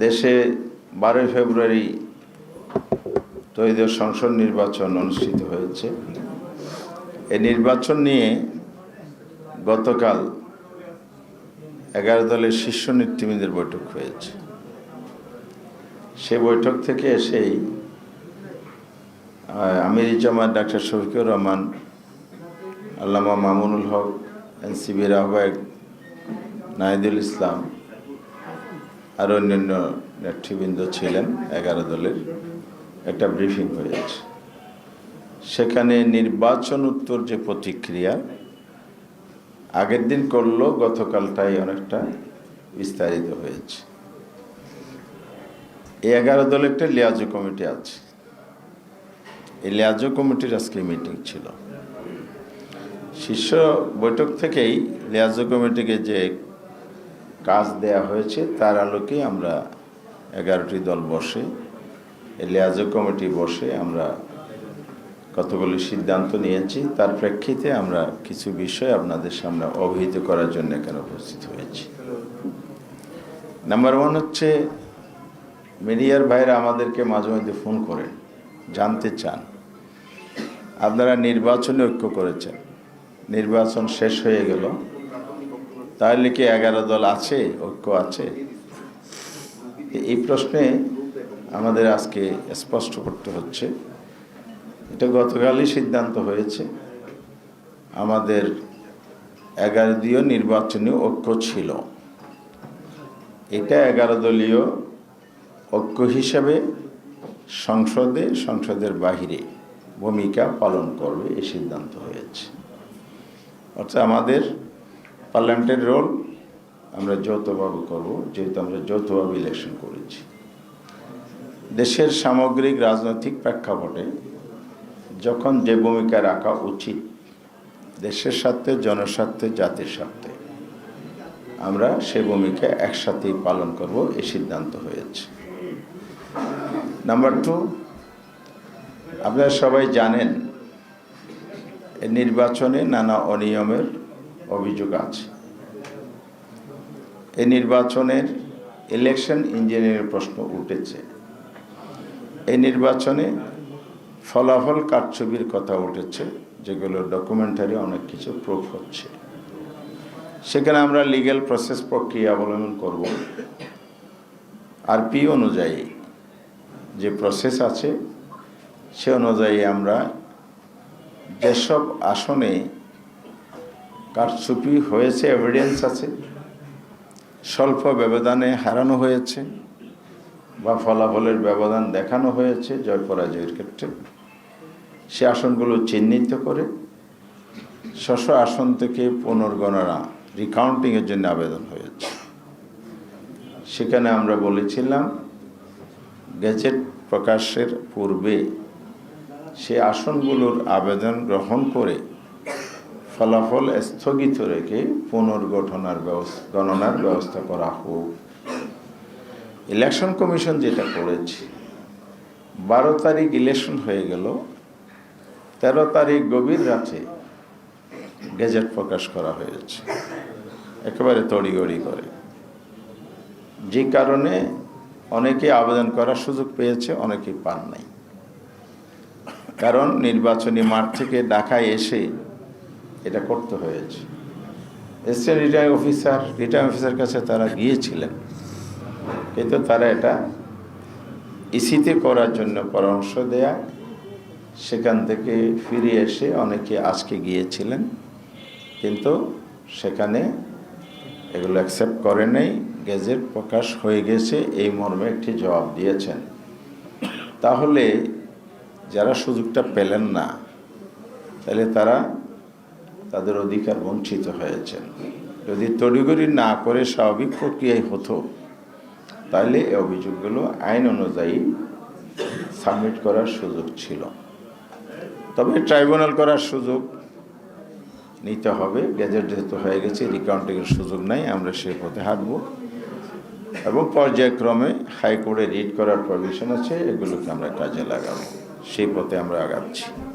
দেশে 12 ফেব্রুয়ারি ত্রয়োদশ সংসদ নির্বাচন অনুষ্ঠিত হয়েছে। এই নির্বাচন নিয়ে গতকাল 11 দলের শীর্ষ নেতৃবৃন্দের বৈঠক হয়েছে। সে বৈঠক থেকে এসেই আমির জামাত ডাক্তার শফিকুর রহমান, আল্লামা মামুনুল হক, এনসিবির আহ্বায়ক নাহিদুল ইসলাম আর অন্যান্য নেতৃবৃন্দ ছিলেন। 11 দলের একটা ব্রিফিং হয়েছে। সেখানে নির্বাচন উত্তর যে প্রতিক্রিয়া আগের দিন করলো, গতকালটাই অনেকটা বিস্তারিত হয়েছে। এই 11 দলের একটা লিয়াজো কমিটি আছে। এই লিয়াজো কমিটির আজকে মিটিং ছিল। শীর্ষ বৈঠক থেকেই লিয়াজো কমিটিকে যে কাজ দেয়া হয়েছে তার আলোকে আমরা 11টি দল বসে, এই লিয়াজো কমিটি বসে আমরা কতগুলি সিদ্ধান্ত নিয়েছি। তার প্রেক্ষিতে আমরা কিছু বিষয় আপনাদের সামনে অবহিত করার জন্য এখানে উপস্থিত হয়েছি। নাম্বার 1 হচ্ছে, মিডিয়ার ভাইরা আমাদেরকে মাঝে মধ্যে ফোন করে জানতে চান আপনারা নির্বাচনে ঐক্য করেছেন, নির্বাচন শেষ হয়ে গেল, তাহলে কি 11 দল আছে, ঐক্য আছে? এই প্রশ্নে আমাদের আজকে স্পষ্ট করতে হচ্ছে, এটা গতকালই সিদ্ধান্ত হয়েছে। আমাদের 11 দলীয় নির্বাচনী ঐক্য ছিল। এটা 11 দলীয় ঐক্য হিসাবে সংসদের বাহিরে ভূমিকা পালন করবে, এই সিদ্ধান্ত হয়েছে। অর্থাৎ আমাদের পার্লামেন্টের রোল আমরা যৌথভাবে করব, যেহেতু আমরা যৌথভাবে ইলেকশন করেছি। দেশের সামগ্রিক রাজনৈতিক প্রেক্ষাপটে যখন যে ভূমিকা রাখা উচিত, দেশের স্বার্থে, জনস্বার্থে, জাতির স্বার্থে, আমরা সে ভূমিকা একসাথেই পালন করব, এই সিদ্ধান্ত হয়েছে। নাম্বার 2, আপনারা সবাই জানেন এই নির্বাচনে নানা অনিয়মের অভিযোগ আছে। এই নির্বাচনের ইলেকশন ইঞ্জিনিয়ারিং প্রশ্ন উঠেছে। এই নির্বাচনে ফলাফল কারচুপির কথা উঠেছে, যেগুলো ডকুমেন্টারি অনেক কিছু প্রুফ হচ্ছে। সেখানে আমরা লিগ্যাল প্রসেস প্রক্রিয়া অবলম্বন করব। আরপি অনুযায়ী যে প্রসেস আছে সে অনুযায়ী আমরা যেসব আসনে কারচুপি হয়েছে, এভিডেন্স আছে, স্বল্প ব্যবধানে হারানো হয়েছে বা ফলাফলের ব্যবধান দেখানো হয়েছে জয় পরাজয়ের ক্ষেত্রে, সে আসনগুলো চিহ্নিত করে স্ব আসন থেকে পুনর্গণনা, রিকাউন্টিংয়ের জন্য আবেদন হয়েছে। সেখানে আমরা বলেছিলাম গেজেট প্রকাশের পূর্বে সে আসনগুলোর আবেদন গ্রহণ করে ফলাফল স্থগিত রেখে গণনার ব্যবস্থা করা হোক। ইলেকশন কমিশন যেটা করেছে, 12 তারিখ ইলেকশন হয়ে গেল, 13 তারিখ গভীর রাতে গেজেট প্রকাশ করা হয়েছে, একেবারে তড়িঘড়ি করে, যে কারণে অনেকে আবেদন করার সুযোগ পেয়েছে, অনেকে পান নাই। কারণ নির্বাচনী মাঠ থেকে ঢাকায় এসে এটা করতে হয়েছে। অ্যাসিস্ট্যান্ট রিটার্নিং অফিসার কাছে তারা গিয়েছিলেন, কিন্তু তারা এটা ইসিতে করার জন্য পরামর্শ দেয়া, সেখান থেকে ফিরে এসে অনেকে আজকে গিয়েছিলেন, কিন্তু সেখানে এগুলো অ্যাকসেপ্ট করে নাই। গেজেট প্রকাশ হয়ে গেছে এই মর্মে একটি জবাব দিয়েছেন। তাহলে যারা সুযোগটা পেলেন না, তাহলে তারা তাদের অধিকার বঞ্চিত হয়েছেন। যদি তড়িঘড়ি না করে স্বাভাবিক প্রক্রিয়ায় হতো, তাহলে এই অভিযোগগুলো আইন অনুযায়ী সাবমিট করার সুযোগ ছিল। তবে ট্রাইব্যুনাল করার সুযোগ নিতে হবে। গেজেট যেহেতু হয়ে গেছে, রিকাউন্টিংয়ের সুযোগ নাই, আমরা সে পথে হাঁটব এবং পর্যায়ক্রমে হাইকোর্টে রিট করার প্রভিশন আছে, এগুলোকে আমরা কাজে লাগাবো, সেই পথে আমরা আগাচ্ছি।